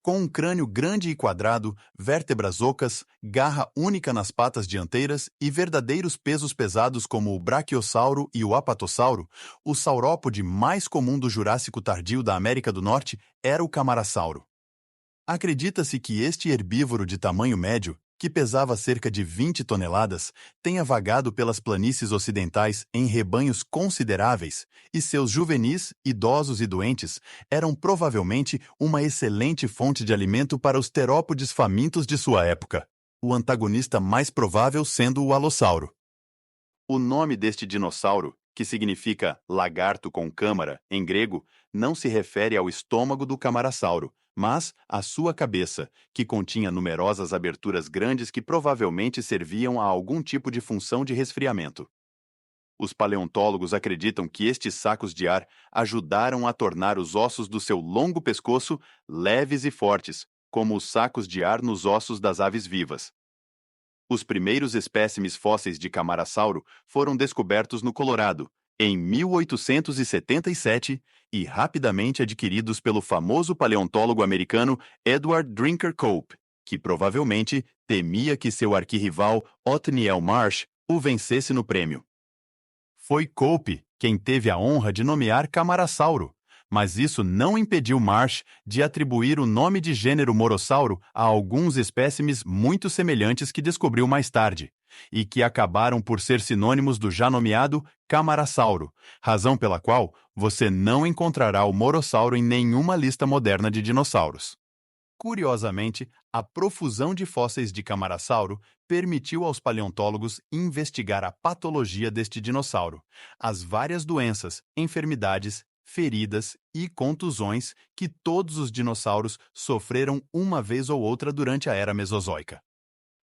Com um crânio grande e quadrado, vértebras ocas, garra única nas patas dianteiras e verdadeiros pesos pesados como o brachiosauro e o apatossauro, o saurópode mais comum do Jurássico tardio da América do Norte era o camarasauro. Acredita-se que este herbívoro de tamanho médio, que pesava cerca de 20 toneladas, tenha vagado pelas planícies ocidentais em rebanhos consideráveis, e seus juvenis, idosos e doentes eram provavelmente uma excelente fonte de alimento para os terópodes famintos de sua época, o antagonista mais provável sendo o alossauro. O nome deste dinossauro, que significa lagarto com câmara em grego, não se refere ao estômago do camarasauro, mas à sua cabeça, que continha numerosas aberturas grandes que provavelmente serviam a algum tipo de função de resfriamento. Os paleontólogos acreditam que estes sacos de ar ajudaram a tornar os ossos do seu longo pescoço leves e fortes, como os sacos de ar nos ossos das aves vivas. Os primeiros espécimes fósseis de camarasauro foram descobertos no Colorado, em 1877, e rapidamente adquiridos pelo famoso paleontólogo americano Edward Drinker Cope, que provavelmente temia que seu arquirrival Othniel Marsh o vencesse no prêmio. Foi Cope quem teve a honra de nomear camarasauro, mas isso não impediu Marsh de atribuir o nome de gênero Morossauro a alguns espécimes muito semelhantes que descobriu mais tarde, e que acabaram por ser sinônimos do já nomeado Camarasauro, razão pela qual você não encontrará o Morossauro em nenhuma lista moderna de dinossauros. Curiosamente, a profusão de fósseis de Camarasauro permitiu aos paleontólogos investigar a patologia deste dinossauro, as várias doenças, enfermidades, feridas e contusões que todos os dinossauros sofreram uma vez ou outra durante a era Mesozoica.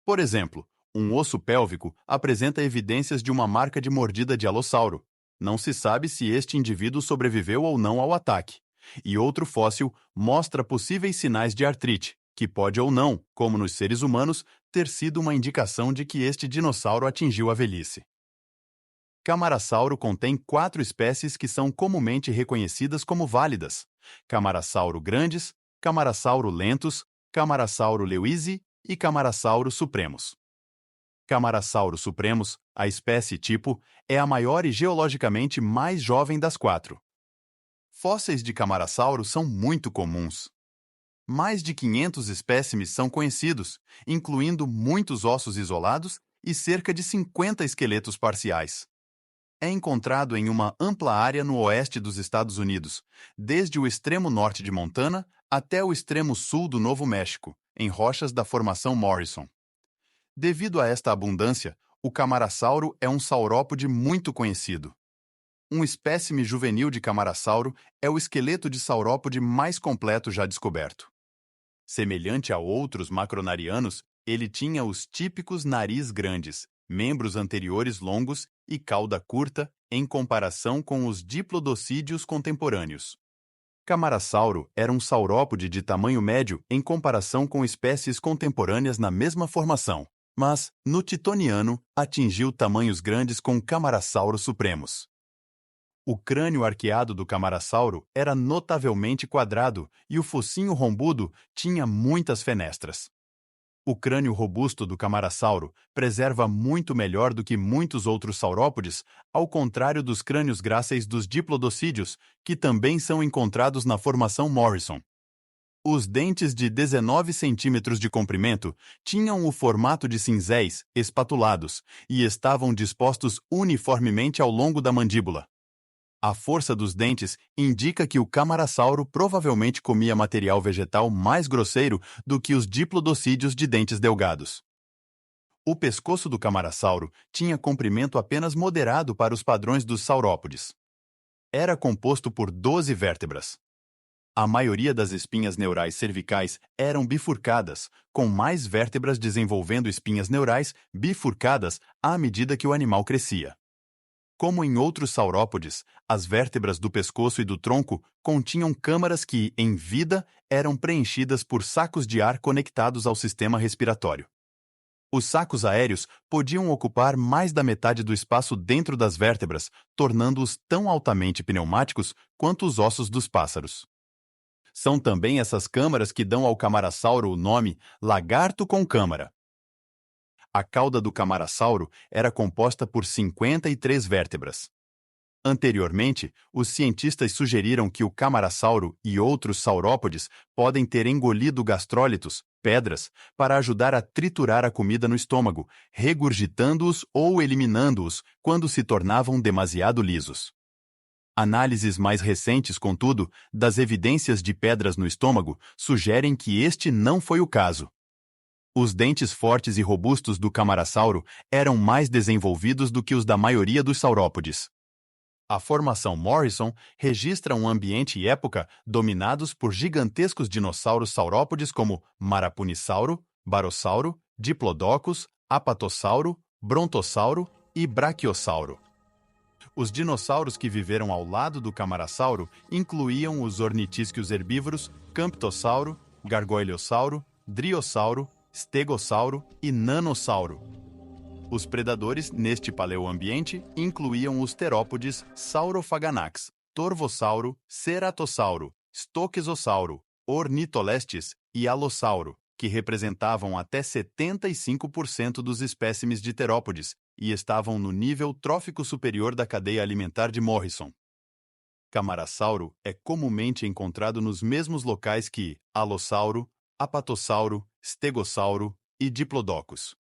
Por exemplo, um osso pélvico apresenta evidências de uma marca de mordida de alossauro. Não se sabe se este indivíduo sobreviveu ou não ao ataque. E outro fóssil mostra possíveis sinais de artrite, que pode ou não, como nos seres humanos, ter sido uma indicação de que este dinossauro atingiu a velhice. Camarasauro contém 4 espécies que são comumente reconhecidas como válidas: Camarasauro grandes, Camarasauro lentus, Camarasauro lewisi e Camarasauro supremus. Camarasauro supremus, a espécie tipo, é a maior e geologicamente mais jovem das 4. Fósseis de camarasauro são muito comuns. Mais de 500 espécimes são conhecidos, incluindo muitos ossos isolados e cerca de 50 esqueletos parciais. É encontrado em uma ampla área no oeste dos Estados Unidos, desde o extremo norte de Montana até o extremo sul do Novo México, em rochas da Formação Morrison. Devido a esta abundância, o camarasauro é um saurópode muito conhecido. Um espécime juvenil de camarasauro é o esqueleto de saurópode mais completo já descoberto. Semelhante a outros macronarianos, ele tinha os típicos nariz grandes, membros anteriores longos e cauda curta em comparação com os diplodocídeos contemporâneos. Camarasauro era um saurópode de tamanho médio em comparação com espécies contemporâneas na mesma formação, mas, no Titoniano, atingiu tamanhos grandes com Camarasauro supremus. O crânio arqueado do camarasauro era notavelmente quadrado e o focinho rombudo tinha muitas fenestras. O crânio robusto do camarasauro preserva muito melhor do que muitos outros saurópodes, ao contrário dos crânios gráceis dos diplodocídeos, que também são encontrados na Formação Morrison. Os dentes de 19 centímetros de comprimento tinham o formato de cinzéis, espatulados, e estavam dispostos uniformemente ao longo da mandíbula. A força dos dentes indica que o camarasauro provavelmente comia material vegetal mais grosseiro do que os diplodocídeos de dentes delgados. O pescoço do camarasauro tinha comprimento apenas moderado para os padrões dos saurópodes. Era composto por 12 vértebras. A maioria das espinhas neurais cervicais eram bifurcadas, com mais vértebras desenvolvendo espinhas neurais bifurcadas à medida que o animal crescia. Como em outros saurópodes, as vértebras do pescoço e do tronco continham câmaras que, em vida, eram preenchidas por sacos de ar conectados ao sistema respiratório. Os sacos aéreos podiam ocupar mais da metade do espaço dentro das vértebras, tornando-os tão altamente pneumáticos quanto os ossos dos pássaros. São também essas câmaras que dão ao camarasauro o nome lagarto com câmara. A cauda do camarasauro era composta por 53 vértebras. Anteriormente, os cientistas sugeriram que o camarasauro e outros saurópodes podem ter engolido gastrólitos, pedras, para ajudar a triturar a comida no estômago, regurgitando-os ou eliminando-os quando se tornavam demasiado lisos. Análises mais recentes, contudo, das evidências de pedras no estômago sugerem que este não foi o caso. Os dentes fortes e robustos do camarasauro eram mais desenvolvidos do que os da maioria dos saurópodes. A formação Morrison registra um ambiente e época dominados por gigantescos dinossauros saurópodes como Marapunissauro, Barossauro, Diplodocus, Apatossauro, Brontossauro e Brachiosauro. Os dinossauros que viveram ao lado do camarasauro incluíam os ornitísquios herbívoros Camptossauro, Gargoyleossauro, Driossauro, Stegossauro e Nanossauro. Os predadores neste paleoambiente incluíam os terópodes Saurophaganax, Torvossauro, Ceratossauro, Stoquezossauro, Ornitolestes e Alossauro, que representavam até 75% dos espécimes de terópodes e estavam no nível trófico superior da cadeia alimentar de Morrison. Camarasauro é comumente encontrado nos mesmos locais que Alossauro, Apatossauro, Stegossauro e Diplodocus.